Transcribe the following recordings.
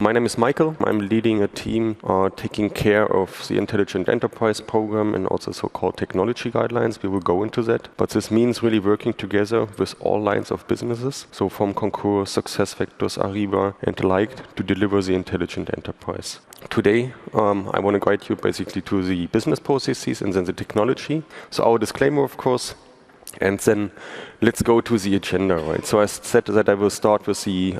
My name is Michael. I'm leading a team taking care of the Intelligent Enterprise program and also so-called technology guidelines. We will go into that. But this means really working together with all lines of businesses. So from Concur, SuccessFactors, Ariba, and the like to deliver the Intelligent Enterprise. Today, I want to guide you basically to the business processes and then the technology. So our disclaimer, of course, and then let's go to the agenda, right? So I said that I will start with the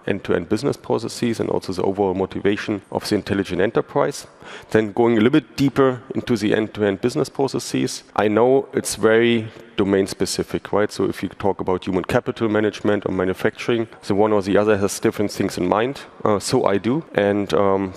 end-to-end business processes and also the overall motivation of the intelligent enterprise. Then going a little bit deeper into the end-to-end business processes. I know it's very domain specific, right? So if you talk about human capital management or manufacturing, the one or the other has different things in mind. So I do. And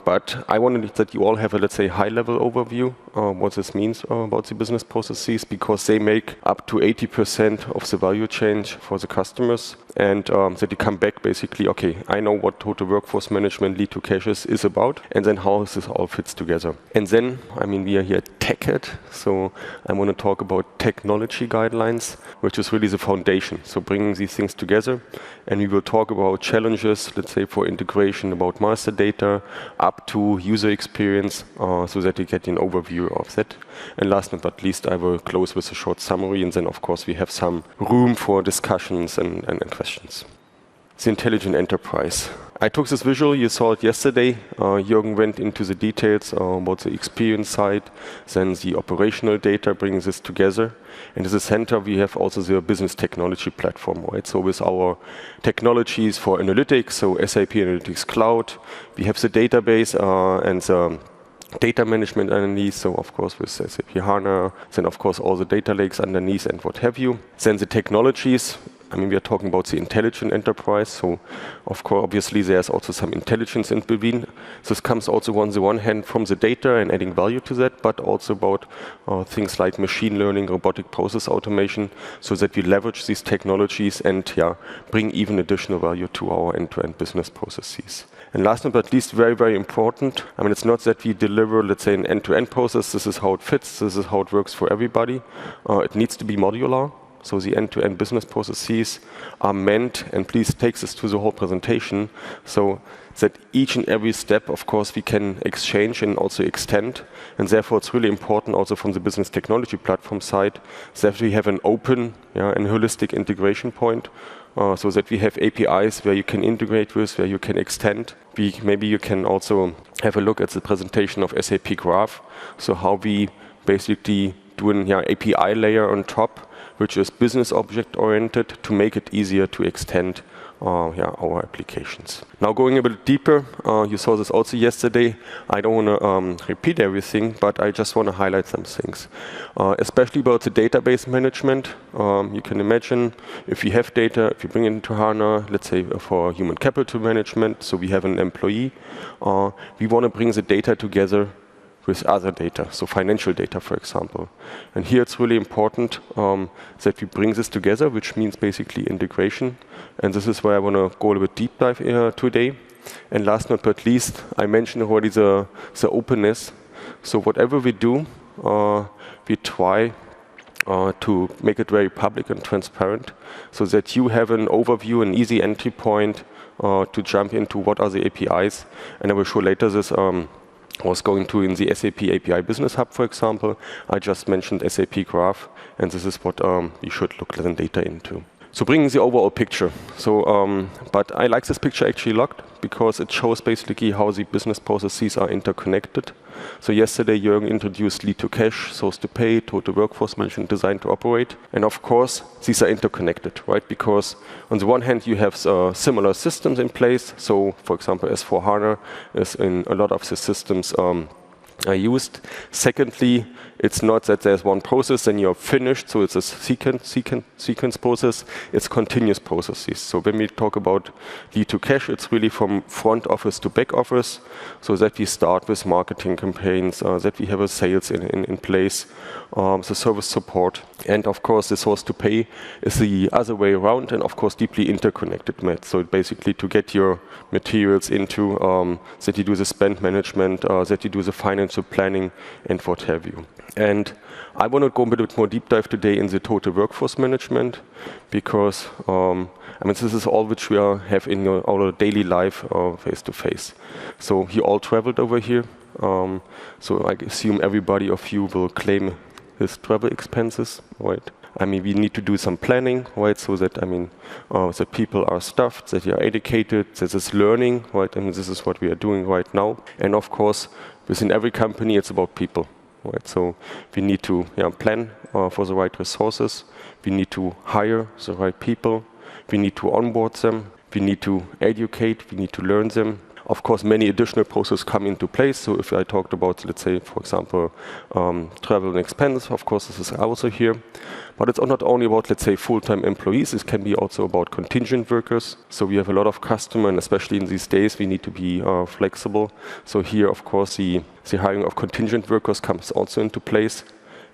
but I wanted that you all have a, let's say, high-level overview what this means about the business processes, because they make up to 80% of the value chain for the customers. And that you come back basically, okay, I know what total workforce management lead to cash is about, and then how this all fits together. And then, I mean, we are here at TechEd, so I want to talk about technology guidelines, which is really the foundation. So bringing these things together, and we will talk about challenges, let's say for integration, about master data, up to user experience, so that you get an overview of that. And last but not least, I will close with a short summary, and then of course we have some room for discussions and questions. The intelligent enterprise. I took this visual, you saw it yesterday. Jürgen went into the details about the experience side, then the operational data, bringing this together. And in the center, we have also the business technology platform, right? So with our technologies for analytics, so SAP Analytics Cloud, we have the database and the data management underneath, so of course with SAP HANA, then of course all the data lakes underneath and what have you. Then the technologies, I mean, we are talking about the intelligent enterprise, so of course, obviously there's also some intelligence in between. This comes also on the one hand from the data and adding value to that, but also about things like machine learning, robotic process automation, so that we leverage these technologies and bring even additional value to our end-to-end business processes. And last but not least, very, very important, I mean, it's not that we deliver, let's say, an end-to-end process, this is how it fits, this is how it works for everybody. It needs to be modular. So the end-to-end business processes are meant, and please take this to the whole presentation, so that each and every step, of course, we can exchange and also extend. And therefore, it's really important also from the business technology platform side that we have an open and holistic integration point, so that we have APIs where you can integrate with, where you can extend. Maybe you can also have a look at the presentation of SAP Graph, so how we basically do an API layer on top, which is business object oriented to make it easier to extend our applications. Now going a bit deeper, you saw this also yesterday. I don't want to repeat everything, but I just want to highlight some things. Especially about the database management. You can imagine if you have data, if you bring it into HANA, let's say for human capital management, so we have an employee, we want to bring the data together with other data, so financial data, for example. And here it's really important that we bring this together, which means basically integration. And this is where I want to go a little bit deep dive today. And last but not least, I mentioned already the openness. So whatever we do, we try to make it very public and transparent, so that you have an overview, an easy entry point to jump into what are the APIs. And I will show later this was going to in the SAP API Business Hub, for example. I just mentioned SAP Graph, and this is what you should look the data into. So bringing the overall picture. So, but I like this picture actually a lot because it shows basically how the business processes are interconnected. So yesterday, Jürgen introduced lead to cash, source to pay, total workforce management, design to operate. And of course, these are interconnected, right? Because on the one hand, you have similar systems in place. So for example, S4HANA is in a lot of the systems are used. Secondly, it's not that there's one process and you're finished, so it's a sequence process, it's continuous processes. So when we talk about lead to cash, it's really from front office to back office, so that we start with marketing campaigns, that we have a sales in place, the service support, and of course the source to pay is the other way around, and of course deeply interconnected. So basically to get your materials into, that you do the spend management, that you do the financial planning, and what have you. And I want to go a bit more deep dive today in the total workforce management, because this is all which we have in our daily life face to face. So you all traveled over here. So I assume everybody of you will claim his travel expenses, right? I mean, we need to do some planning, right? So that, that people are staffed, that they are educated, that it's learning, right? And this is what we are doing right now. And of course, within every company, it's about people, right? So we need to plan for the right resources. We need to hire the right people. We need to onboard them. We need to educate. We need to learn them. Of course, many additional processes come into place. So if I talked about, let's say, for example, travel and expense, of course, this is also here. But it's not only about, let's say, full-time employees. It can be also about contingent workers. So we have a lot of customers, and especially in these days, we need to be flexible. So here, of course, the hiring of contingent workers comes also into place.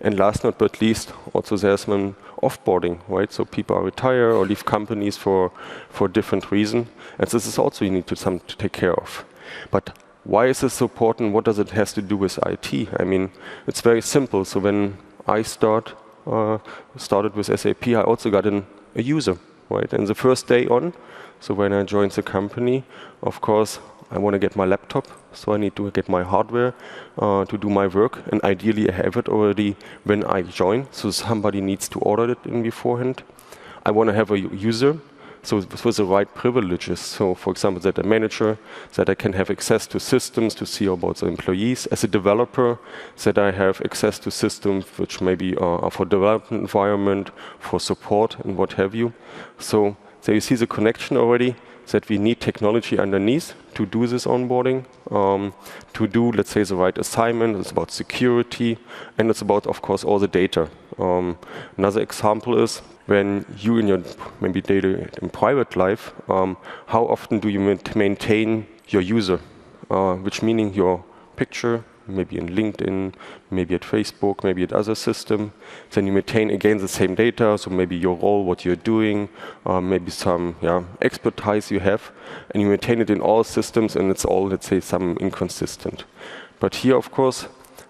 And last but not least, also there's an offboarding, right? So people are retire or leave companies for different reasons. And this is also you need to take care of. But why is this so important? What does it have to do with IT? I mean, it's very simple. So when I started with SAP, I also got a user, right? And the first day on, so when I joined the company, of course, I want to get my laptop, so I need to get my hardware to do my work, and ideally I have it already when I join, so somebody needs to order it in beforehand. I want to have a user, so with the right privileges. So for example, that a manager, that I can have access to systems to see about the employees. As a developer, that I have access to systems which maybe are for development environment, for support and what have you. So there you see the connection already, that we need technology underneath to do this onboarding, to do, let's say, the right assignment. It's about security, and it's about, of course, all the data. Another example is when you in your maybe daily in private life, how often do you maintain your user, which meaning your picture, maybe in LinkedIn, maybe at Facebook, maybe at other system. Then you maintain again the same data, so maybe your role, what you're doing, maybe some expertise you have, and you maintain it in all systems, and it's all, let's say, some inconsistent. But here, of course,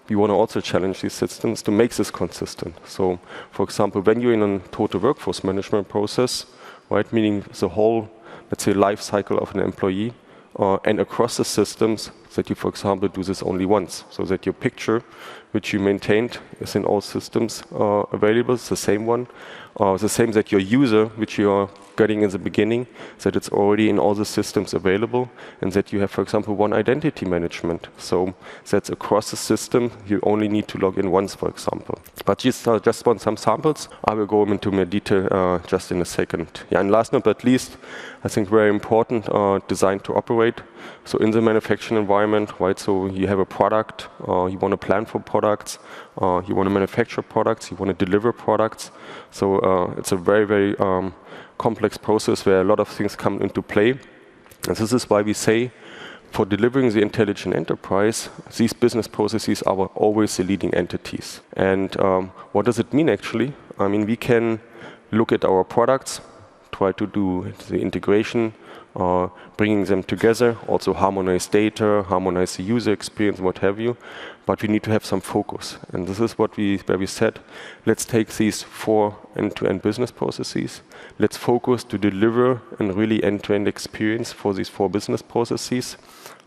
we want to also challenge these systems to make this consistent. So, for example, when you're in a total workforce management process, right, meaning the whole, let's say, life cycle of an employee, and across the systems, that you, for example, do this only once, so that your picture, which you maintained, is in all systems available. It's the same one. The same that your user, which you are getting in the beginning, that it's already in all the systems available, and that you have, for example, one identity management. So that's across the system. You only need to log in once, for example. But just want some samples. I will go into more detail just in a second. Yeah, and last but not least, I think very important, design to operate. So in the manufacturing environment, right, so you have a product, you want to plan for products, you want to manufacture products, you want to deliver products. So it's a very, very complex process where a lot of things come into play. And this is why we say, for delivering the intelligent enterprise, these business processes are always the leading entities. And what does it mean, actually? I mean, we can look at our products, try to do the integration, bringing them together, also harmonize data, harmonize the user experience, what have you. But we need to have some focus. And this is where we said, let's take these 4 end-to-end business processes. Let's focus to deliver a really end-to-end experience for these 4 business processes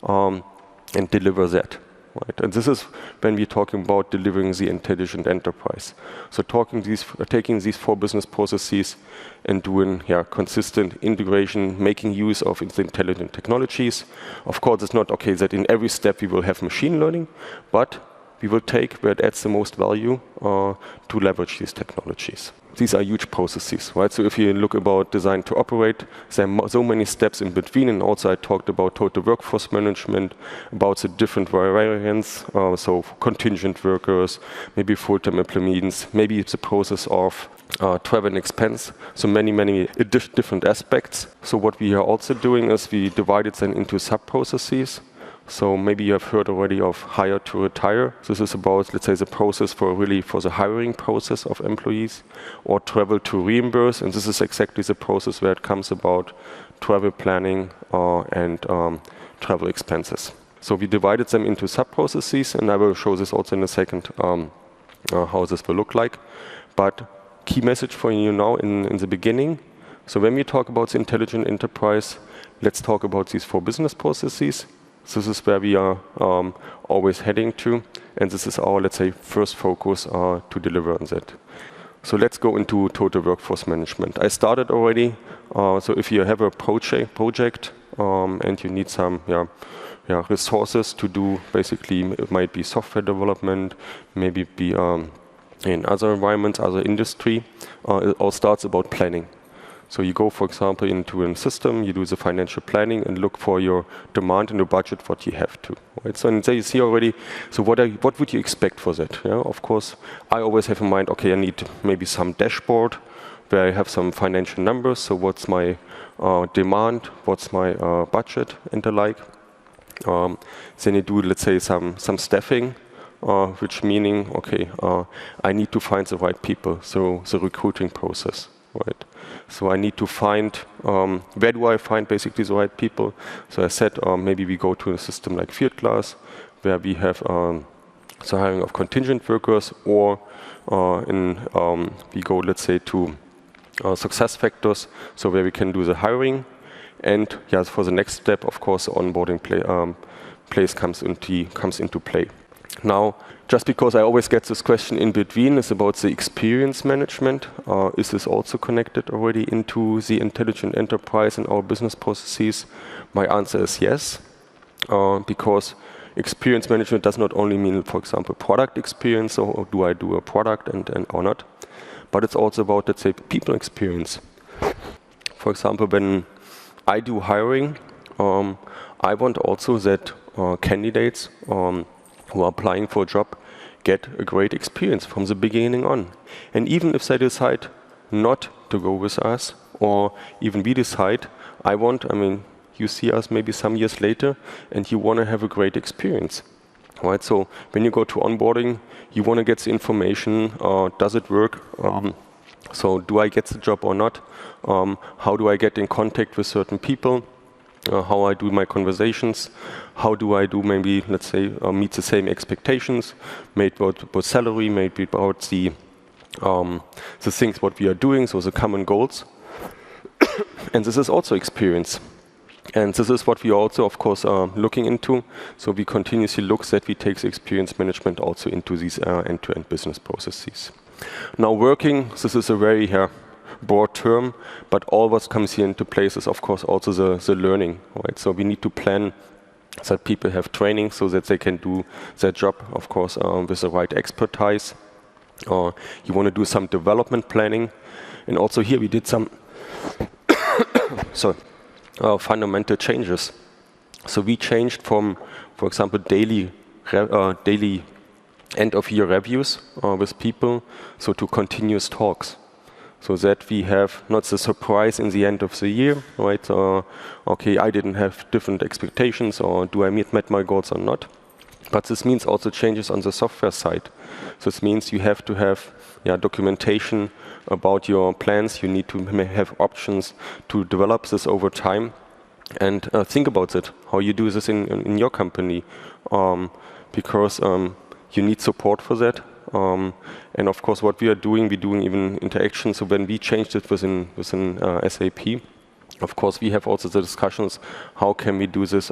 and deliver that. Right. And this is when we're talking about delivering the intelligent enterprise. So taking these 4 business processes and doing consistent integration, making use of intelligent technologies. Of course, it's not okay that in every step we will have machine learning, but we will take where it adds the most value to leverage these technologies. These are huge processes, right? So if you look about design to operate, there are so many steps in between, and also I talked about total workforce management, about the different variants, so contingent workers, maybe full-time employees, maybe it's a process of travel and expense, so many different aspects. So what we are also doing is we divided them into sub-processes. So maybe you have heard already of hire to retire. This is about, let's say, the process for the hiring process of employees, or travel to reimburse. And this is exactly the process where it comes about travel planning and travel expenses. So we divided them into sub-processes, and I will show this also in a second. how this will look like. But key message for you now in the beginning. So when we talk about the intelligent enterprise, let's talk about these 4 business processes. This is where we are always heading to, and this is our, let's say, first focus to deliver on that. So let's go into total workforce management. I started already. So if you have a project and you need some resources to do, basically it might be software development, maybe be in other environments, other industry, it all starts about planning. So you go, for example, into a system, you do the financial planning and look for your demand and your budget, what you have to. Right? So and there you see already, so what would you expect for that? Yeah? Of course, I always have in mind, okay, I need maybe some dashboard where I have some financial numbers. So what's my demand, what's my budget and the like. Then you do, let's say, some staffing, which meaning, okay, I need to find the right people. So the recruiting process. Right. So I need to find, where do I find basically the right people? So I said, maybe we go to a system like Field Glass, where we have the hiring of contingent workers, or we go, let's say, to success factors, so where we can do the hiring. And yes, for the next step, of course, onboarding place comes into play. Now, just because I always get this question in between is about the experience management. Is this also connected already into the intelligent enterprise and our business processes? My answer is yes, because experience management does not only mean, for example, product experience, or do I do a product and or not, but it's also about, let's say, people experience. For example, when I do hiring, I want also that candidates who are applying for a job get a great experience from the beginning on. And even if they decide not to go with us, or even we decide, you see us maybe some years later, and you want to have a great experience. Right? So when you go to onboarding, you want to get the information, does it work? So do I get the job or not? How do I get in contact with certain people? How I do my conversations, how do I do maybe, let's say, meet the same expectations, maybe about salary, maybe about the things what we are doing, so the common goals. And this is also experience. And this is what we also, of course, are looking into. So we continuously look that we take the experience management also into these end-to-end business processes. Now working, this is a very broad term, but all what comes here into place is, of course, also the learning. Right? So we need to plan that people have training so that they can do their job, of course, with the right expertise. You want to do some development planning. And also here we did some fundamental changes. So we changed from, for example, daily end-of-year reviews with people, so to continuous talks. So that we have not the surprise in the end of the year, right? Okay, I didn't have different expectations, or do I met my goals or not? But this means also changes on the software side. So this means you have to have documentation about your plans. You need to have options to develop this over time. And think about it, how you do this in your company. Because you need support for that. And of course, what we're doing even interactions. So when we changed it within SAP, of course, we have also the discussions. How can we do this?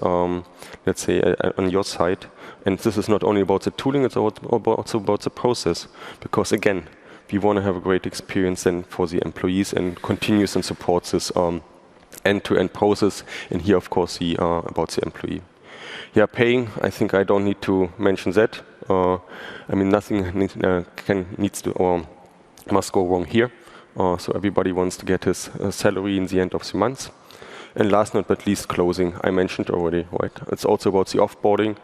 Let's say on your side. And this is not only about the tooling; it's also about the process. Because again, we want to have a great experience then for the employees and continues and supports this end-to-end process. And here, of course, about the employee. Yeah, paying. I think I don't need to mention that. Nothing needs to or must go wrong here. So everybody wants to get his salary in the end of the month. And last but not least, closing. I mentioned already, right? It's also about the offboarding.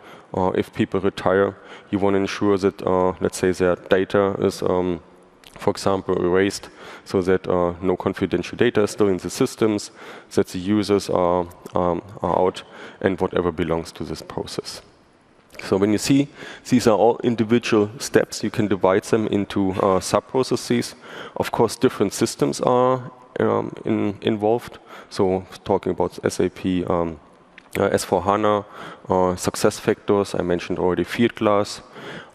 If people retire, you want to ensure that, let's say, their data is, for example, erased, so that no confidential data is still in the systems, that the users are out, and whatever belongs to this process. So when you see, these are all individual steps. You can divide them into sub-processes. Of course, different systems are involved. So talking about SAP S/4HANA, success factors, I mentioned already Field Glass.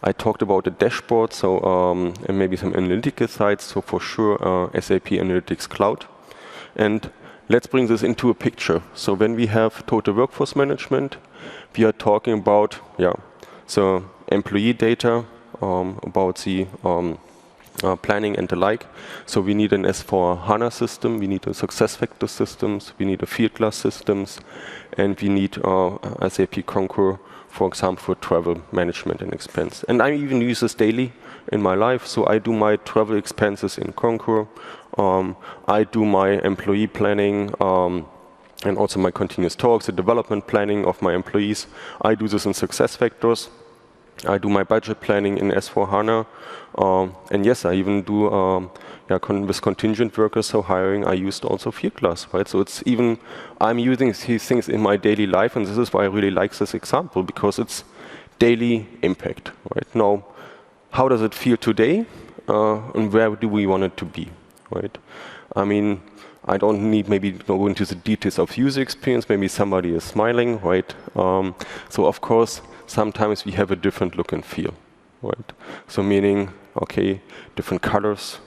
I talked about the dashboard, so and maybe some analytical sites, so for sure SAP Analytics Cloud. And let's bring this into a picture. So when we have total workforce management, we are talking about, so employee data, about the planning and the like. So we need an S/4HANA system, we need a SuccessFactors systems, we need a field glass systems, and we need SAP Concur, for example, for travel management and expense. And I even use this daily in my life. So I do my travel expenses in Concur. I do my employee planning and also my continuous talks, the development planning of my employees. I do this in SuccessFactors. I do my budget planning in S/4HANA. And yes, I even do with contingent workers, so hiring, I used also field glass, right? So it's even, I'm using these things in my daily life, and this is why I really like this example, because it's daily impact, right? Now, how does it feel today, and where do we want it to be, right? I mean, I don't need maybe go into the details of user experience, maybe somebody is smiling, right? So of course, sometimes we have a different look and feel, right? So meaning, okay, different colors,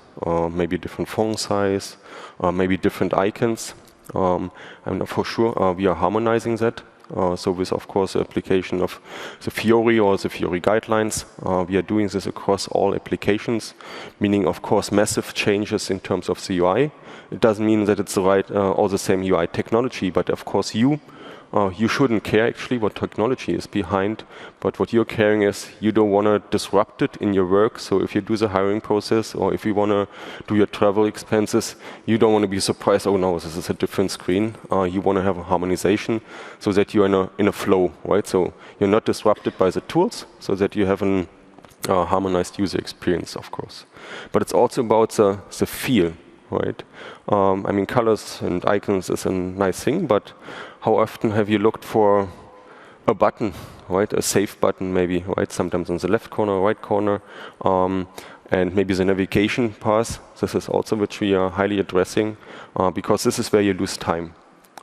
maybe different font size, maybe different icons. And for sure, we are harmonizing that. So with, of course, the application of the Fiori or the Fiori guidelines, we are doing this across all applications, meaning, of course, massive changes in terms of the UI. It doesn't mean that it's the right, all the same UI technology, but of course you shouldn't care actually what technology is behind, but what you're caring is you don't want to disrupt it in your work. So if you do the hiring process or if you want to do your travel expenses, you don't want to be surprised, oh no, this is a different screen. You want to have a harmonization so that you're in a flow, right? So you're not disrupted by the tools, so that you have an harmonized user experience, of course. But it's also about the feel, right? I mean, colors and icons is a nice thing, but how often have you looked for a button, right? A save button maybe, right? Sometimes on the left corner, right corner, and maybe the navigation path. This is also which we are highly addressing, because this is where you lose time,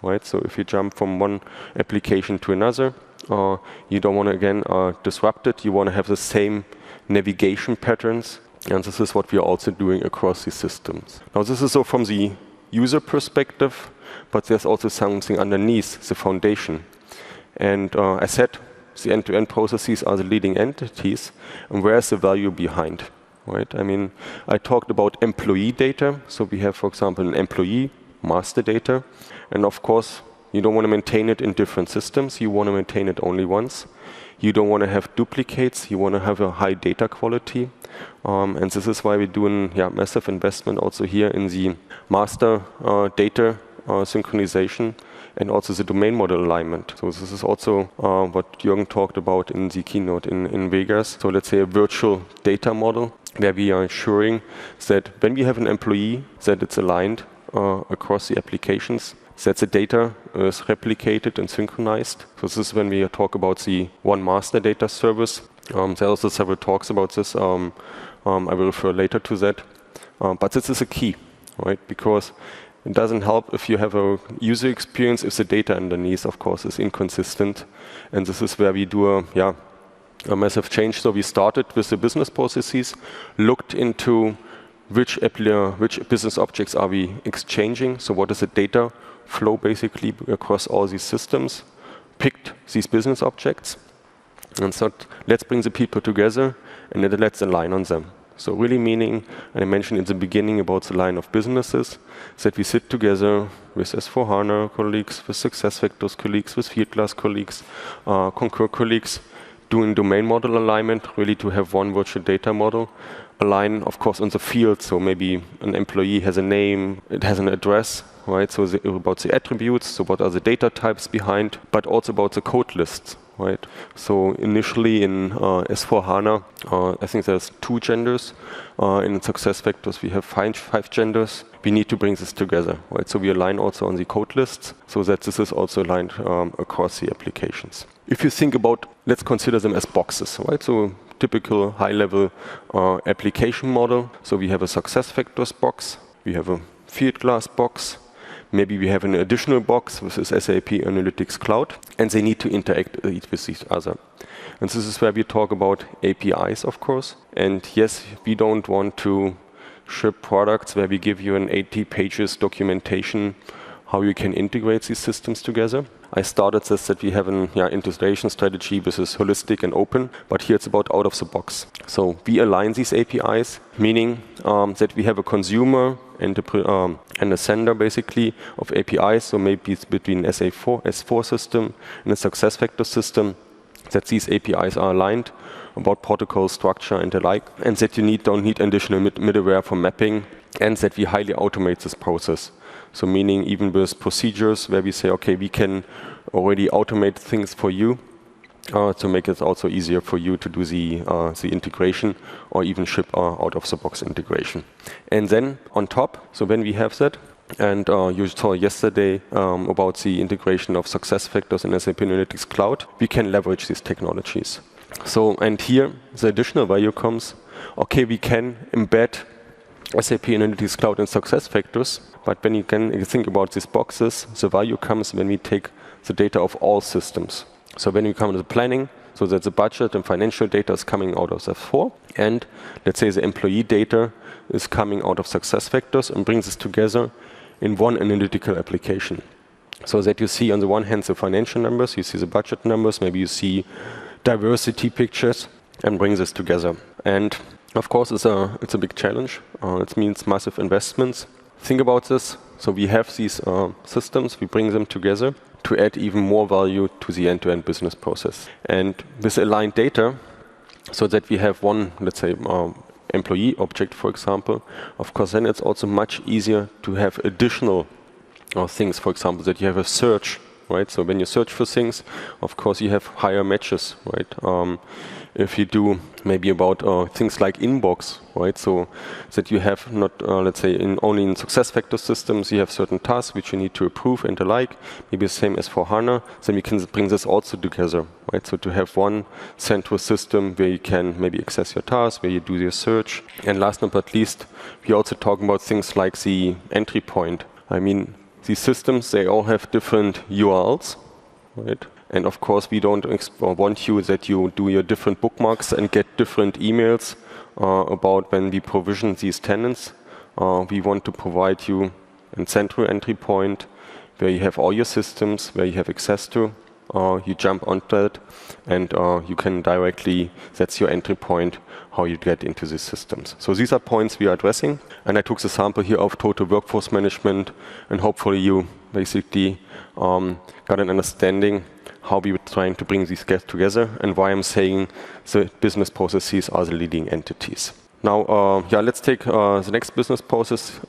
right? So if you jump from one application to another, you don't want to again disrupt it. You want to have the same navigation patterns. And this is what we are also doing across these systems. Now this is so from the user perspective, but there's also something underneath the foundation. And I said the end-to-end processes are the leading entities, and where's the value behind, right? I mean, I talked about employee data. So we have, for example, an employee master data. And of course, you don't want to maintain it in different systems. You want to maintain it only once. You don't want to have duplicates. You want to have a high data quality. And this is why we're doing massive investment also here in the master data synchronization and also the domain model alignment. So this is also what Jürgen talked about in the keynote in Vegas. So let's say a virtual data model where we are ensuring that when we have an employee, that it's aligned across the applications, that the data is replicated and synchronized. So this is when we talk about the one master data service. There are also several talks about this. I will refer later to that. But this is a key, right? Because it doesn't help if you have a user experience if the data underneath, of course, is inconsistent. And this is where we do a massive change. So we started with the business processes, looked into which business objects are we exchanging. So what is the data flow basically across all these systems, picked these business objects, and so let's bring the people together and then let's align on them. So really meaning, and I mentioned in the beginning about the line of businesses, that we sit together with S/4HANA colleagues, with SuccessFactors colleagues, with Fieldglass colleagues, Concur colleagues, doing domain model alignment, really to have one virtual data model. Align, of course, on the field. So maybe an employee has a name, it has an address, right? So about the attributes, so what are the data types behind, but also about the code lists, right? So initially in S/4HANA, I think there's 2 genders. In SuccessFactors, we have 5 genders. We need to bring this together, right? So we align also on the code lists so that this is also aligned across the applications. If you think about, let's consider them as boxes, right? So typical high-level application model. So we have a SuccessFactors box, we have a Fieldglass box, Maybe we have an additional box with this SAP Analytics Cloud, and they need to interact with each other. And this is where we talk about APIs, of course. And yes, we don't want to ship products where we give you an 80 pages documentation how you can integrate these systems together. I started this that we have an integration strategy which is holistic and open, but here it's about out of the box. So we align these APIs, meaning that we have a consumer and a sender basically of APIs, so maybe it's between S4 system and a SuccessFactors system, that these APIs are aligned about protocol structure and the like, and that you don't need additional middleware for mapping, and that we highly automate this process. So meaning even with procedures where we say, okay, we can already automate things for you to make it also easier for you to do the integration or even ship out-of-the-box integration. And then on top, so when we have that, and you saw yesterday about the integration of SuccessFactors in SAP Analytics Cloud, we can leverage these technologies. So, and here the additional value comes, okay, we can embed SAP Analytics Cloud and SuccessFactors, but when you think about these boxes, the value comes when we take the data of all systems. So when we come to the planning, so that the budget and financial data is coming out of S4, and let's say the employee data is coming out of SuccessFactors and brings this together in one analytical application. So that you see on the one hand the financial numbers, you see the budget numbers, maybe you see diversity pictures, and brings this together. And of course, it's a big challenge. It means massive investments. Think about this. So we have these systems, we bring them together to add even more value to the end-to-end business process. And with aligned data, so that we have one, let's say, employee object, for example, of course, then it's also much easier to have additional things, for example, that you have a search, right? So when you search for things, of course, you have higher matches, right? If you do maybe about things like inbox, right? So that you have not, let's say, only in SuccessFactors systems, you have certain tasks which you need to approve and the like, maybe the same as for HANA, then we can bring this also together, right? So to have one central system where you can maybe access your tasks, where you do your search. And last but not least, we also talk about things like the entry point. I mean, these systems, they all have different URLs, right? And of course, we don't want you that you do your different bookmarks and get different emails about when we provision these tenants. We want to provide you a central entry point where you have all your systems, where you have access to. You jump onto it, and you can directly, that's your entry point, how you get into these systems. So these are points we are addressing. And I took the sample here of total workforce management, and hopefully you basically got an understanding how we were trying to bring these guests together and why I'm saying the business processes are the leading entities. Now, let's take the next business process,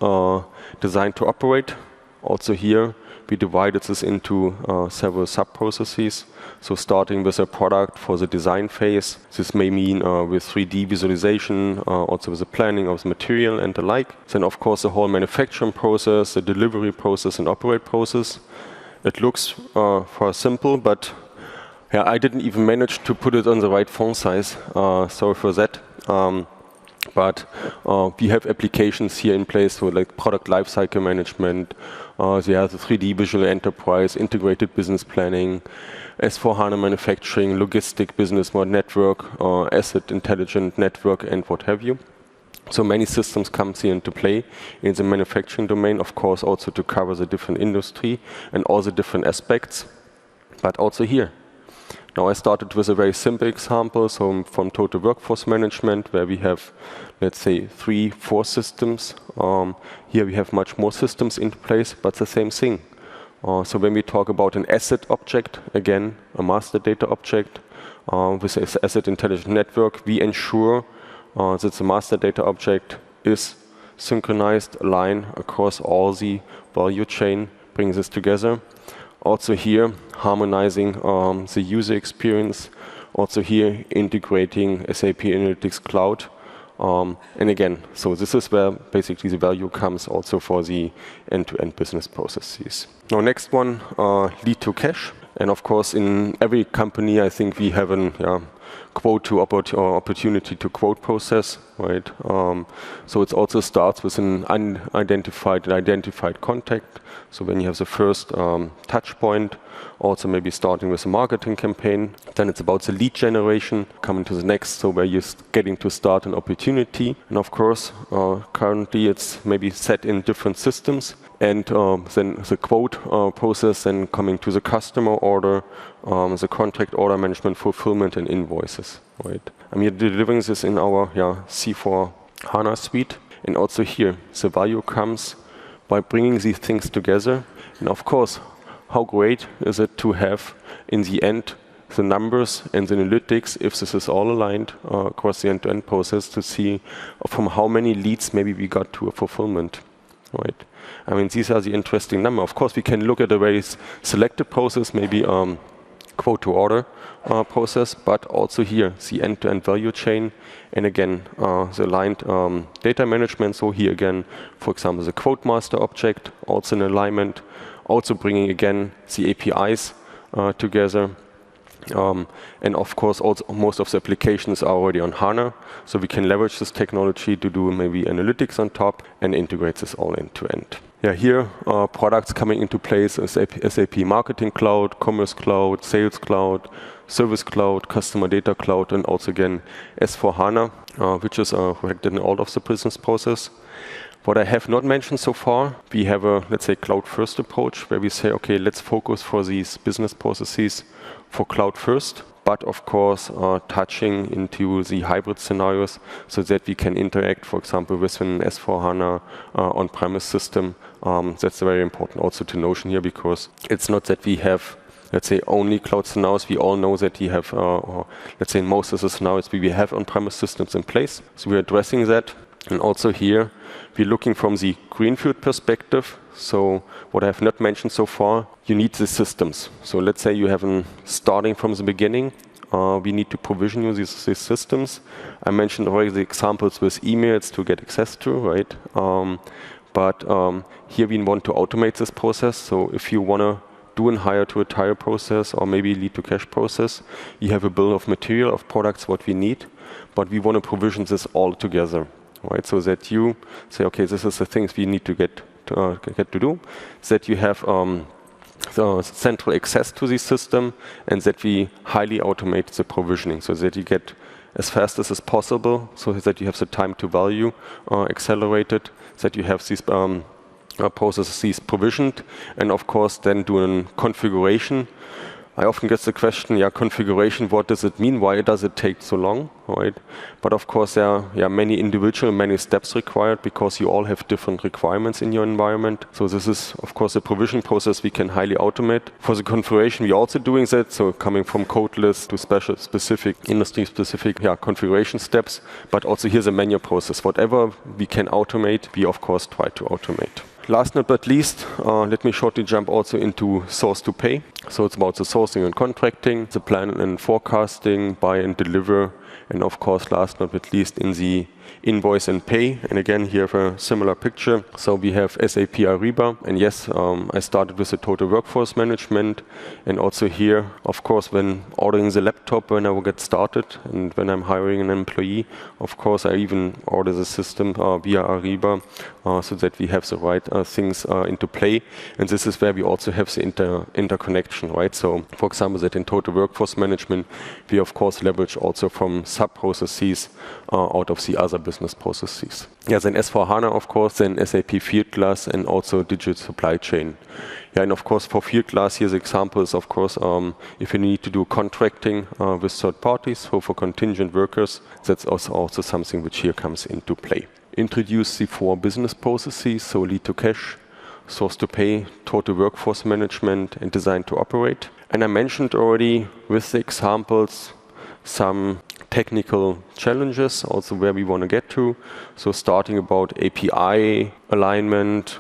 designed to operate. Also here, we divided this into several sub-processes. So starting with a product for the design phase. This may mean with 3D visualization, also with the planning of the material and the like. Then, of course, the whole manufacturing process, the delivery process, and operate process. It looks simple, but I didn't even manage to put it on the right font size. Sorry for that. But we have applications here in place, so like product lifecycle management, they have the 3D visual enterprise, integrated business planning, S/4HANA manufacturing, logistic business model network, asset intelligent network, and what have you. So many systems come here into play in the manufacturing domain, of course, also to cover the different industry and all the different aspects, but also here. Now I started with a very simple example, so from total workforce management, where we have, let's say, 3-4 systems. Here we have much more systems in place, but the same thing. So when we talk about an asset object, again, a master data object, with this asset intelligent network, we ensure that the master data object is synchronized, aligned across all the value chain, brings this together. Also here, harmonizing the user experience. Also here, integrating SAP Analytics Cloud. And again, so this is where basically the value comes also for the end-to-end business processes. Now, next one, lead to cash. And of course, in every company, I think we have an quote to opportunity to quote process, right? So it also starts with an identified contact. So when you have the first touch point, also maybe starting with a marketing campaign, then it's about the lead generation, coming to the next, so where you're getting to start an opportunity. And of course, currently it's maybe set in different systems. And then the quote process, then coming to the customer order, the contract order management, fulfillment, and invoices, right? I mean, delivering this in our C4 HANA suite. And also here, the value comes by bringing these things together. And of course, how great is it to have, in the end, the numbers and the analytics, if this is all aligned across the end-to-end process, to see from how many leads maybe we got to a fulfillment, right? I mean, these are the interesting numbers. Of course, we can look at a very selected process, maybe quote-to-order process, but also here, the end-to-end value chain, and again, the aligned data management. So here again, for example, the quote master object, also in alignment, also bringing again the APIs together. And of course, also most of the applications are already on HANA, so we can leverage this technology to do maybe analytics on top and integrate this all end to end. Yeah, here products coming into place: SAP Marketing Cloud, Commerce Cloud, Sales Cloud, Service Cloud, Customer Data Cloud, and also again S/4HANA, which is reflected in all of the business process. What I have not mentioned so far, we have a, let's say, cloud-first approach, where we say, okay, let's focus for these business processes for cloud first, but of course touching into the hybrid scenarios so that we can interact, for example, with an S/4HANA on-premise system. That's very important also to notion here, because it's not that we have, let's say, only cloud scenarios. We all know that we have, let's say, in most of the scenarios we have on-premise systems in place. So we're addressing that. And also here, we're looking from the greenfield perspective. So what I have not mentioned so far, you need the systems. So let's say you have starting from the beginning, we need to provision you these systems. I mentioned already the examples with emails to get access to, right? But here we want to automate this process. So if you want to do a hire-to-retire process or maybe lead-to-cash process, you have a bill of material of products what we need, but we want to provision this all together. Right, so that you say, okay, this is the things we need to get to do, that you have the central access to the system, and that we highly automate the provisioning, so that you get as fast as possible, so that you have the time to value accelerated, that you have these processes provisioned, and of course then do a configuration. I often get the question, configuration, what does it mean? Why does it take so long, right? But of course, there are many steps required, because you all have different requirements in your environment. So this is, of course, a provision process we can highly automate. For the configuration, we're also doing that, so coming from codeless to specific, industry-specific configuration steps. But also here's a manual process. Whatever we can automate, we, of course, try to automate. Last but not least, let me shortly jump also into source to pay. So it's about the sourcing and contracting, the plan and forecasting, buy and deliver, and of course, last but not least, in the invoice and pay. And again, here have a similar picture. So we have SAP Ariba, and yes, I started with the total workforce management. And also here, of course, when ordering the laptop, when I will get started, and when I'm hiring an employee, of course, I even order the system via Ariba, so that we have the right things into play. And this is where we also have the interconnection, right? So, for example, that in total workforce management, we of course leverage also from sub-processes out of the other business processes. Yeah, then S/4HANA, of course, then SAP Fieldglass, and also digital supply chain. Yeah, and of course, for Fieldglass, here's examples, of course, if you need to do contracting with third parties, so for contingent workers, that's also something which here comes into play. Introduce the 4 business processes, so lead to cash, source to pay, total workforce management, and design to operate. And I mentioned already with the examples some technical challenges, also where we want to get to. So starting about API alignment,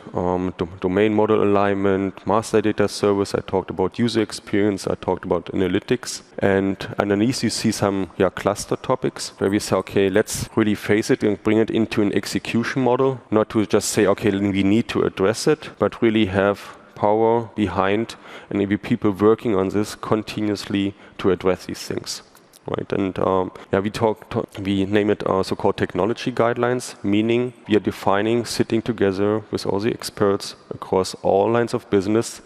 domain model alignment, master data service. I talked about user experience. I talked about analytics. And underneath you see some cluster topics where we say, okay, let's really face it and bring it into an execution model. Not to just say, okay, we need to address it, but really have manpower behind and maybe people working on this continuously to address these things. Right, and we name it so-called technology guidelines, meaning we are defining, sitting together with all the experts across all lines of business.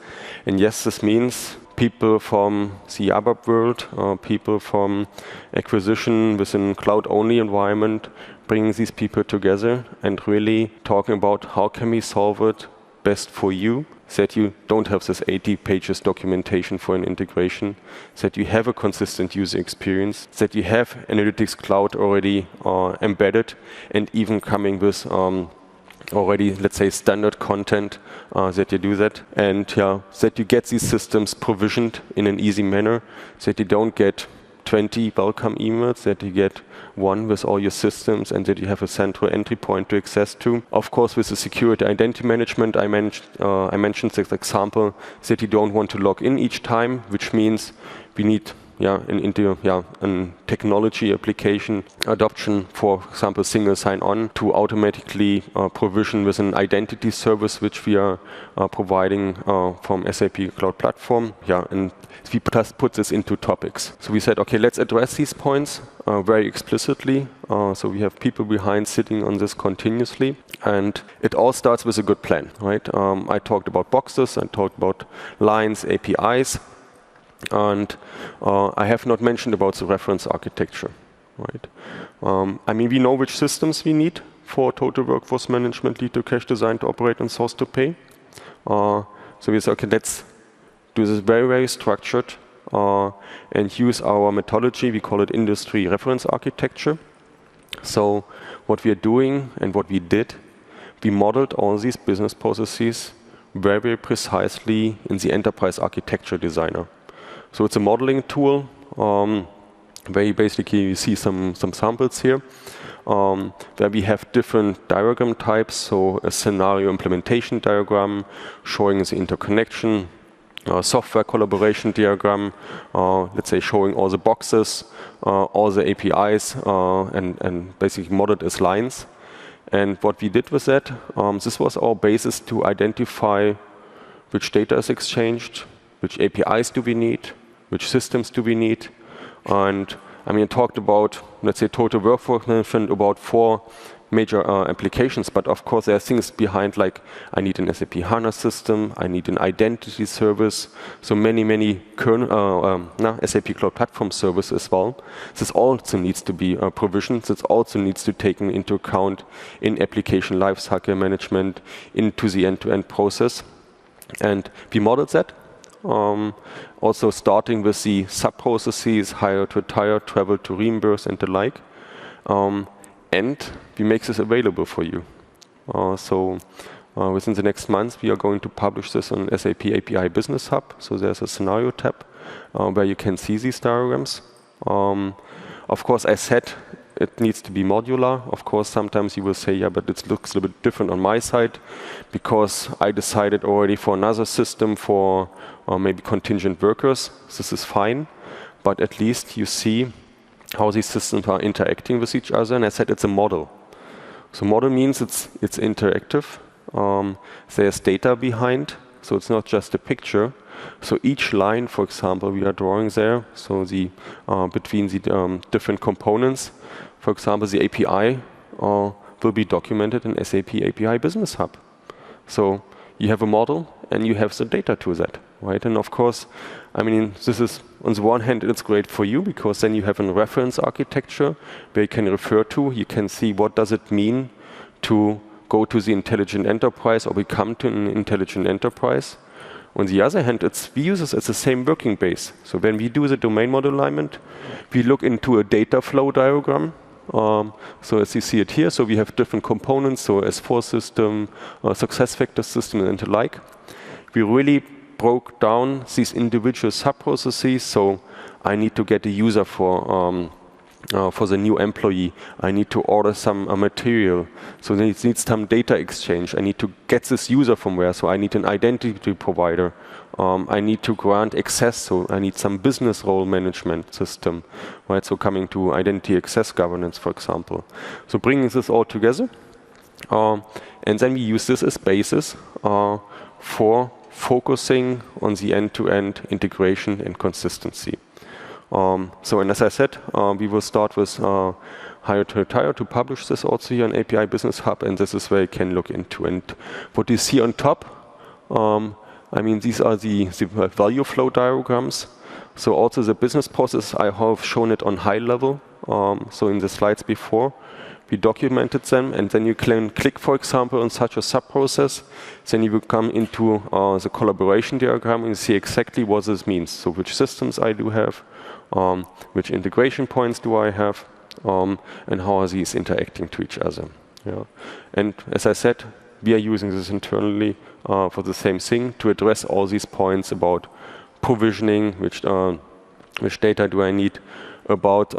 And yes, this means people from the ABAP world, people from acquisition within cloud-only environment, bringing these people together and really talking about how can we solve it best for you, that you don't have this 80 pages documentation for an integration, that you have a consistent user experience, that you have Analytics Cloud already embedded and even coming with already, let's say, standard content that you do that. And that you get these systems provisioned in an easy manner, that you don't get 20 welcome emails, that you get one with all your systems and that you have a central entry point to access to. Of course, with the security identity management, I mentioned this example that you don't want to log in each time, which means we need a technology application adoption, for example, single sign-on to automatically provision with an identity service which we are providing from SAP Cloud Platform. And we just put this into topics. So we said, okay, let's address these points very explicitly. So we have people behind sitting on this continuously. And it all starts with a good plan, right? I talked about boxes, I talked about lines, APIs. And I have not mentioned about the reference architecture, right? We know which systems we need for total workforce management, lead to cash, design to operate, and source to pay. So we said, okay, let's do this very, very structured and use our methodology. We call it industry reference architecture. So what we are doing and what we did, we modeled all these business processes very, very precisely in the enterprise architecture designer. So it's a modeling tool where you basically see some samples here where we have different diagram types. So a scenario implementation diagram showing the interconnection, software collaboration diagram, let's say showing all the boxes, all the APIs, and basically modeled as lines. And what we did with that, this was our basis to identify which data is exchanged, which APIs do we need, which systems do we need. And I talked about, let's say, total workforce management, about 4 major applications, but of course there are things behind, like I need an SAP HANA system, I need an identity service, so many SAP Cloud Platform service as well. This also needs to be provisioned. This also needs to be taken into account in application lifecycle management into the end-to-end process. And we modeled that. Also starting with the sub-processes, hire to retire, travel to reimburse, and the like. And we make this available for you. So within the next month, we are going to publish this on SAP API Business Hub. So there's a scenario tab where you can see these diagrams. Of course, I said it needs to be modular. Of course, sometimes you will say, yeah, but it looks a little bit different on my side because I decided already for another system for maybe contingent workers. This is fine, but at least you see how these systems are interacting with each other. And I said it's a model. So model means it's interactive. There's data behind, so it's not just a picture. So each line, for example, we are drawing there, so the between the different components, for example, the API will be documented in SAP API Business Hub. So you have a model and you have the data to that, right? And of course, this is, on the one hand, it's great for you because then you have a reference architecture where you can refer to, you can see what does it mean to go to the intelligent enterprise or become to an intelligent enterprise. On the other hand, we use this as the same working base. So when we do the domain model alignment, we look into a data flow diagram. So as you see it here, so we have different components, so S4 system, SuccessFactors system, and the like. We really broke down these individual sub-processes. So I need to get a user for the new employee. I need to order some material. So it needs some data exchange. I need to get this user from where. So I need an identity provider. I need to grant access. So I need some business role management system. Right. So coming to identity access governance, for example. So bringing this all together. And then we use this as basis for focusing on the end-to-end integration and consistency. And as I said, we will start with hire to retire to publish this also here on API Business Hub, and this is where you can look into. And what you see on top, I mean, these are the value flow diagrams. So also the business process, I have shown it on high level. So in the slides before, we documented them, and then you can click, for example, on such a sub-process. Then you will come into the collaboration diagram and see exactly what this means. So which systems I do have, which integration points do I have, and how are these interacting to each other. Yeah. And as I said, we are using this internally for the same thing, to address all these points about provisioning, which data do I need, about,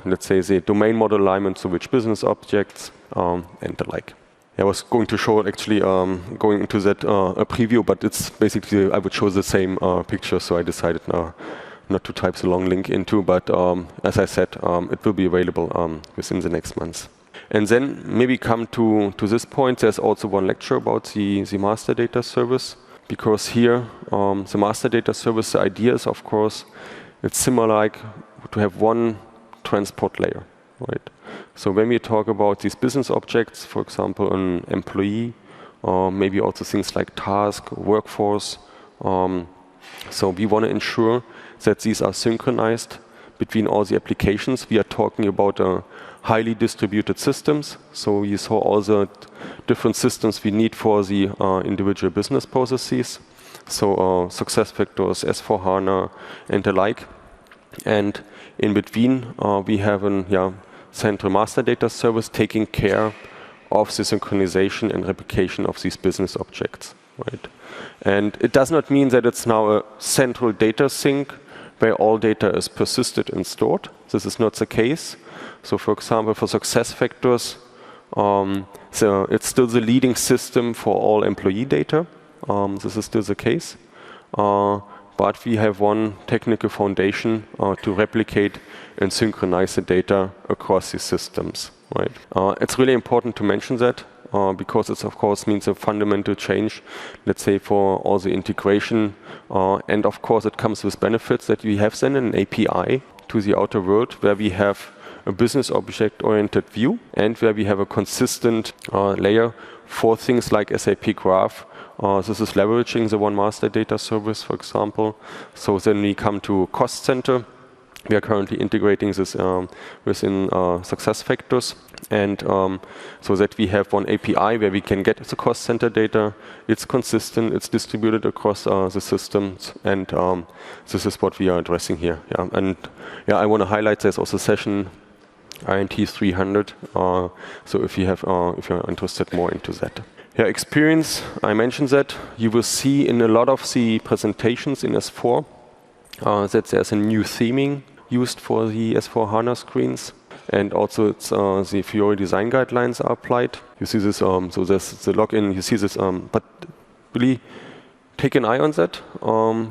let's say, the domain model alignment, so which business objects, and the like. I was going to show actually going into that a preview, but it's basically, I would show the same picture, so I decided not to type the long link into, but as I said, it will be available within the next months. And then maybe come to this point, there's also one lecture about the master data service, because here, the master data service, the idea is, of course, it's similar like to have one transport layer, right? So when we talk about these business objects, for example, an employee, or maybe also things like task, workforce, so we want to ensure that these are synchronized between all the applications. We are talking about highly distributed systems. So you saw all the different systems we need for the individual business processes. So SuccessFactors, S4HANA, and the like. And in between, we have a central master data service taking care of the synchronization and replication of these business objects, right? And it does not mean that it's now a central data sink where all data is persisted and stored. This is not the case. So for example, for SuccessFactors, so it's still the leading system for all employee data. This is still the case. But we have one technical foundation to replicate and synchronize the data across these systems, right? It's really important to mention that because it, of course, means a fundamental change, let's say, for all the integration. And, of course, it comes with benefits that we have then an API to the outer world where we have a business object-oriented view and where we have a consistent layer for things like SAP Graph. This is leveraging the one master data service, for example. So then we come to cost center. We are currently integrating this within SuccessFactors. And so that we have one API where we can get the cost center data. It's consistent, it's distributed across the systems. And this is what we are addressing here. Yeah. And yeah, I want to highlight there's also session INT 300. So if you have, if you're interested more into that. Yeah, experience, I mentioned that. You will see in a lot of the presentations in S4 that there's a new theming used for the S4HANA screens. And also it's, the Fiori design guidelines are applied. You see this, so there's the login, you see this, but really take an eye on that.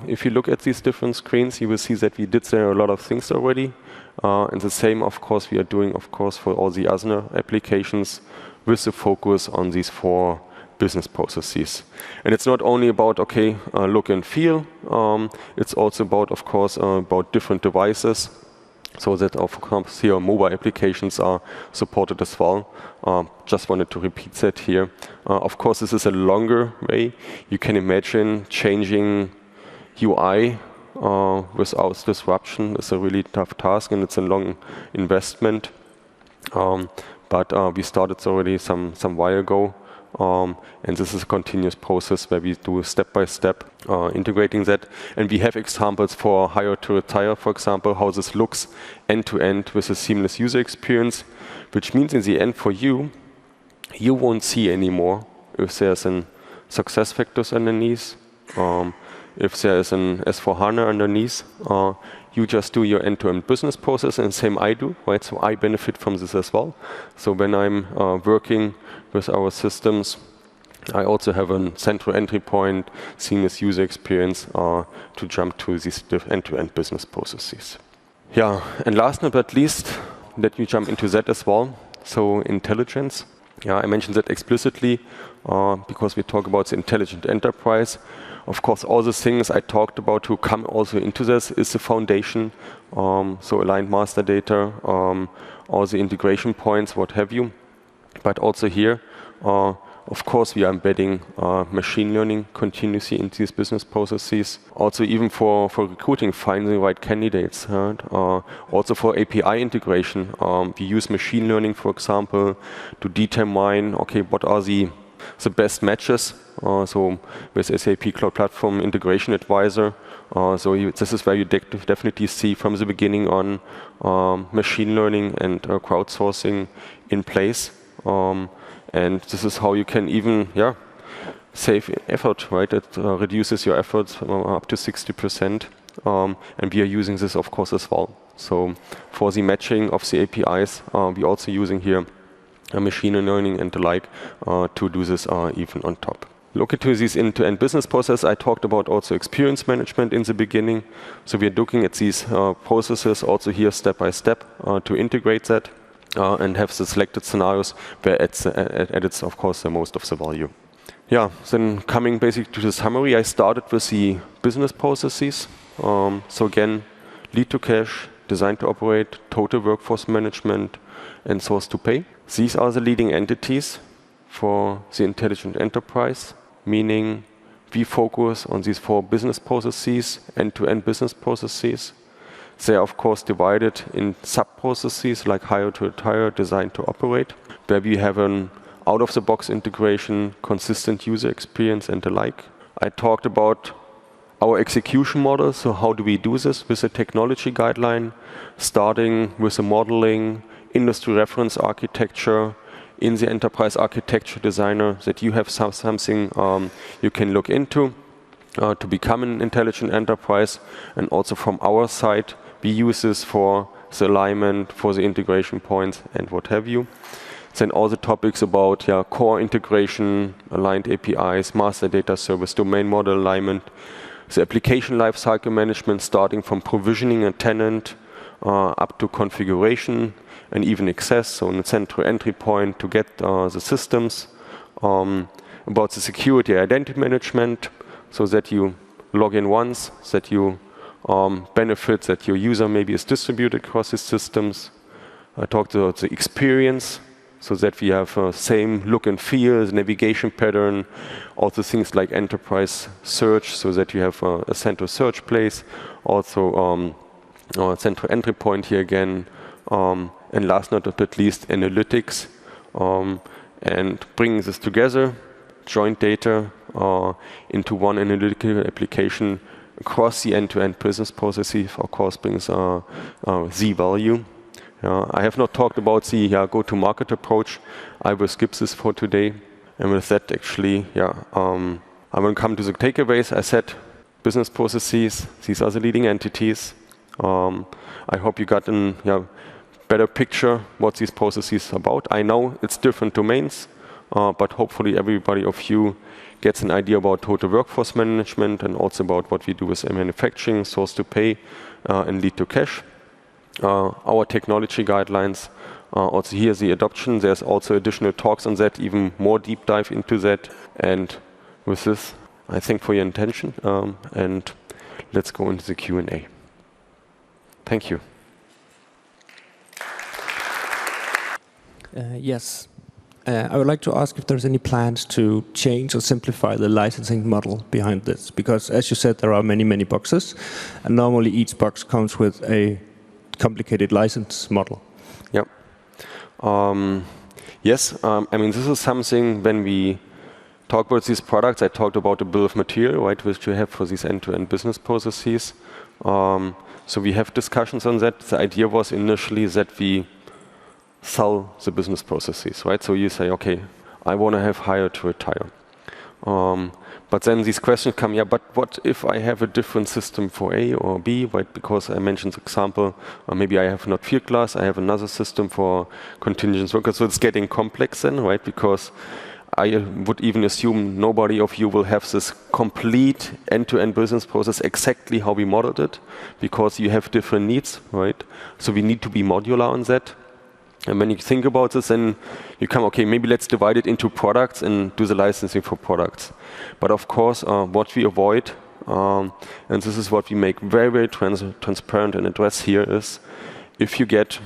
If you look at these different screens, you will see that we did there a lot of things already. And the same, of course, we are doing, of course, for all the other applications with the focus on these 4 business processes. And it's not only about, okay, look and feel, it's also about, of course, about different devices, so that, of course, here mobile applications are supported as well. Just wanted to repeat that here. Of course, this is a longer way. You can imagine changing UI without disruption is a really tough task, and it's a long investment. But we started already some while ago. And this is a continuous process where we do step by step integrating that. And we have examples for hire to retire, for example, how this looks end to end with a seamless user experience, which means in the end for you, you won't see anymore if there's an SuccessFactors underneath, if there's an S4HANA underneath. You just do your end-to-end business process, and same I do, right? So I benefit from this as well. So when I'm working with our systems, I also have a central entry point, seamless user experience to jump to these end-to-end business processes. Yeah, and last but not least, let me jump into that as well. So intelligence. Yeah, I mentioned that explicitly because we talk about the intelligent enterprise. Of course, all the things I talked about to come also into this is the foundation. So aligned master data, all the integration points, what have you. But also here, of course, we are embedding machine learning continuously into these business processes. Also, even for recruiting, finding the right candidates. Also for API integration, we use machine learning, for example, to determine, okay, what are the best matches. So with SAP Cloud Platform Integration Advisor, this is where you definitely see from the beginning on machine learning and crowdsourcing in place. And this is how you can even save effort, right? It reduces your efforts up to 60%. And we are using this, of course, as well. So for the matching of the APIs, we're also using here machine learning and the like to do this even on top. Look into these end-to-end business processes. I talked about also experience management in the beginning. So we are looking at these processes also here step by step to integrate that and have the selected scenarios where it's of course the most of the value. Yeah, then coming basically to the summary, I started with the business processes. So again, lead to cash, design to operate, total workforce management, and source to pay. These are the leading entities for the intelligent enterprise, meaning we focus on these 4 business processes, end-to-end business processes. They are, of course, divided in sub-processes like hire to retire, design to operate, where we have an out-of-the-box integration, consistent user experience, and the like. I talked about our execution model, so how do we do this with a technology guideline, starting with the modeling, industry reference architecture, in the enterprise architecture designer, that you have something you can look into to become an intelligent enterprise. And also from our side, we use this for the alignment, for the integration points, and what have you. Then all the topics about core integration, aligned APIs, master data service, domain model alignment, the application lifecycle management, starting from provisioning a tenant up to configuration and even access, so a central entry point to get the systems. About the security identity management, so that you log in once, that you benefit that your user maybe is distributed across the systems. I talked about the experience, so that we have same look and feel, navigation pattern, also things like enterprise search, so that you have a central search place, also a central entry point here again, and last but not least, analytics, and bringing this together, joint data into one analytical application across the end-to-end business processes, of course, brings the value. I have not talked about the go-to-market approach. I will skip this for today. And with that, actually, I'm going to come to the takeaways. I said business processes, these are the leading entities. I hope you got a better picture what these processes are about. I know it's different domains, but hopefully everybody of you gets an idea about total workforce management and also about what we do with manufacturing, source to pay, and lead to cash. Our technology guidelines, also here the adoption, there's also additional talks on that, even more deep dive into that. And with this, I thank for your attention, and let's go into the Q&A. Thank you. Yes. I would like to ask if there's any plans to change or simplify the licensing model behind this, because as you said, there are many, many boxes, and normally each box comes with a complicated license model. Yep. Yes, I mean, this is something when we talk about these products, I talked about the bill of material, right, which you have for these end-to-end business processes. So we have discussions on that. The idea was initially that we sell the business processes, right? So you say, okay, I want to have hire to retire. But then these questions come, but what if I have a different system for A or B, right? Because I mentioned the example, maybe I have not field glass, I have another system for contingent workers. So it's getting complex then, right? Because I would even assume nobody of you will have this complete end-to-end business process exactly how we modeled it, because you have different needs, right? So we need to be modular on that. And when you think about this, then you come, okay, maybe let's divide it into products and do the licensing for products. But of course, what we avoid, and this is what we make very, very transparent and address here, is if you get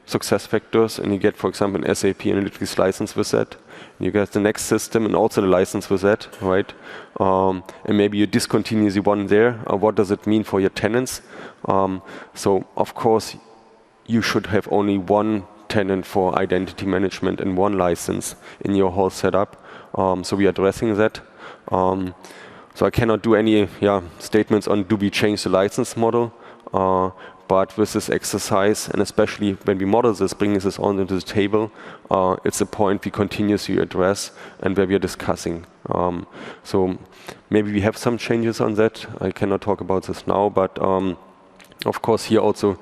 success factors and you get, for example, an SAP Analytics license with that, you get the next system and also the license with that, right? And maybe you discontinue the one there. What does it mean for your tenants? So, of course, you should have only one tenant for identity management and one license in your whole setup. So we are addressing that. So I cannot do any statements on do we change the license model. But with this exercise, and especially when we model this, bringing this on into the table, it's a point we continuously address and where we are discussing. So maybe we have some changes on that. I cannot talk about this now, but of course here also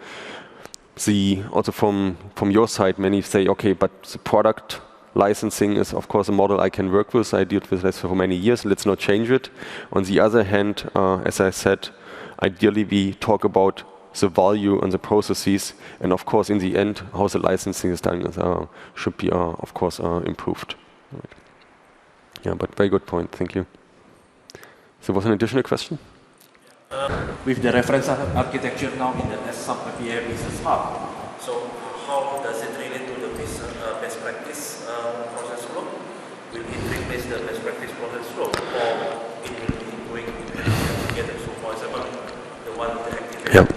from your side, many say, okay, but the product licensing is of course a model I can work with. I dealt with this for many years. Let's not change it. On the other hand, as I said, ideally we talk about the value and the processes, and of course in the end, how the licensing is done should be of course improved. Right. Yeah, but very good point. Thank you. So was an additional question? With the reference architecture now in the SAP Business Hub, so how does it relate to the best practice process flow? Will it replace the best practice process flow, or it will be going together? So, for example, the one with the activity. Yep.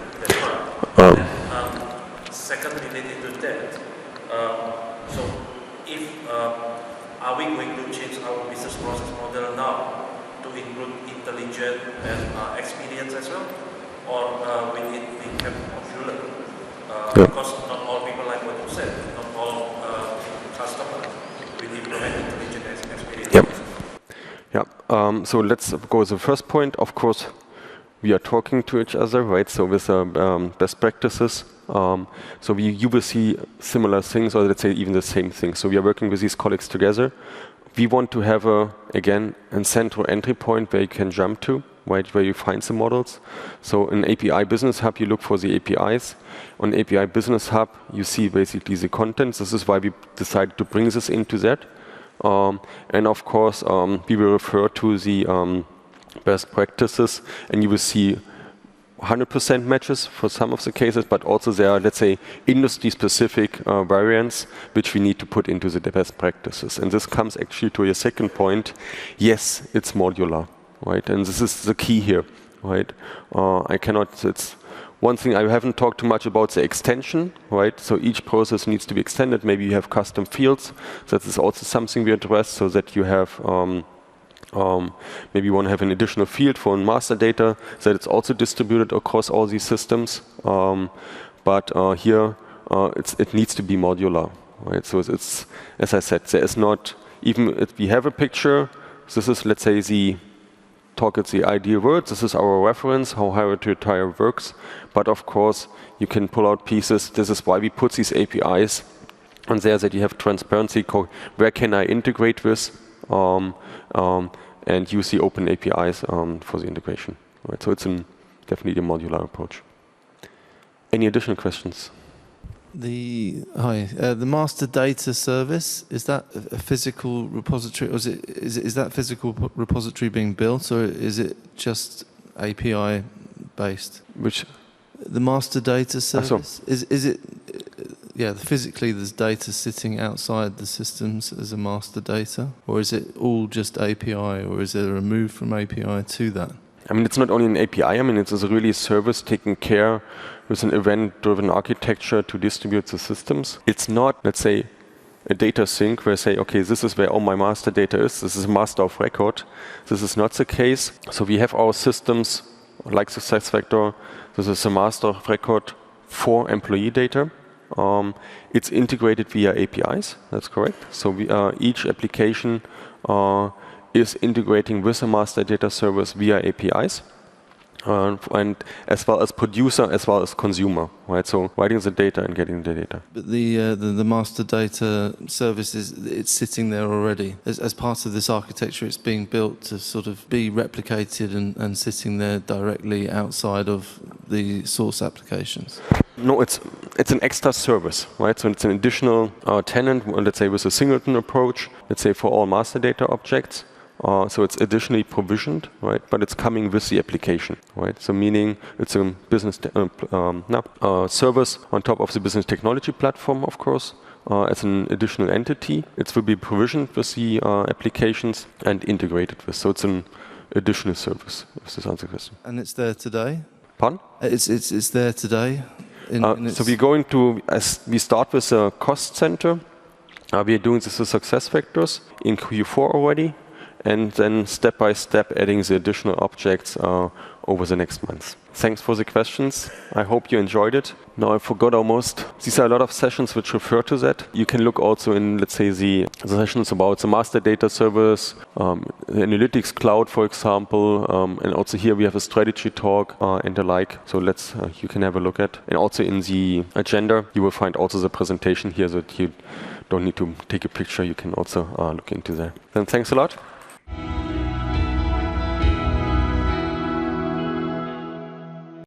Second, related to that, so if are we going to change our business process model now to include intelligent and experience as well, or will it be kept modular? Because not all people, like what you said, not all customers will implement intelligent experience. Yep. Yeah. So let's go to the first point. Of course, we are talking to each other, right? So with best practices. So you will see similar things, or let's say even the same things. So we are working with these colleagues together. We want to have again a central entry point where you can jump to, right, where you find the models. So in API Business Hub, you look for the APIs. On API Business Hub, you see basically the contents. This is why we decided to bring this into that. And of course, we will refer to the best practices, and you will see 100% matches for some of the cases, but also there are, let's say, industry-specific variants which we need to put into the best practices. And this comes actually to your second point. Yes, it's modular, right? And this is the key here, right? It's one thing I haven't talked too much about, the extension, right? So each process needs to be extended. Maybe you have custom fields. That is also something we address, so that you have maybe you want to have an additional field for master data, that it's also distributed across all these systems. But here, it needs to be modular, right? So it's, as I said, there is not, even if we have a picture, this is, let's say, the ideal world. This is our reference, how hierarchy works. But of course, you can pull out pieces. This is why we put these APIs on there, that you have transparency. Where can I integrate with? And use the open APIs for the integration. Right, so it's definitely a modular approach. Any additional questions? The master data service, is that a physical repository, or is that physical repository being built, or is it just API based? Which? The master data service, is it? Yeah, physically there's data sitting outside the systems as a master data, or is it all just API, or is there a move from API to that? I mean, it's not only an API. I mean, it's really a service taking care with an event-driven architecture to distribute the systems. It's not, let's say, a data sync where I say, okay, this is where all my master data is. This is a master of record. This is not the case. So we have our systems like SuccessFactors. This is a master of record for employee data. It's integrated via APIs, that's correct. So each application is integrating with a master data service via APIs, and as well as producer, as well as consumer, right? So writing the data and getting the data. But the master data service it's sitting there already. As part of this architecture, it's being built to sort of be replicated and sitting there directly outside of the source applications. No, it's an extra service, right? So it's an additional tenant, let's say with a singleton approach, let's say for all master data objects. So it's additionally provisioned, right? But it's coming with the application, right? So meaning it's a business service on top of the business technology platform, of course. As an additional entity, it will be provisioned with the applications and integrated with. So it's an additional service. If this answers the question. And it's there today. Pardon? It's there today. So we're going to, as we start with a cost center. We are doing this with success factors in Q4 already. And then step by step adding the additional objects over the next months. Thanks for the questions. I hope you enjoyed it. Now I forgot almost. These are a lot of sessions which refer to that. You can look also in, let's say, the sessions about the master data service, the analytics cloud, for example, and also here we have a strategy talk and the like. So you can have a look at. And also in the agenda, you will find also the presentation here, so that you don't need to take a picture. You can also look into that. Then thanks a lot.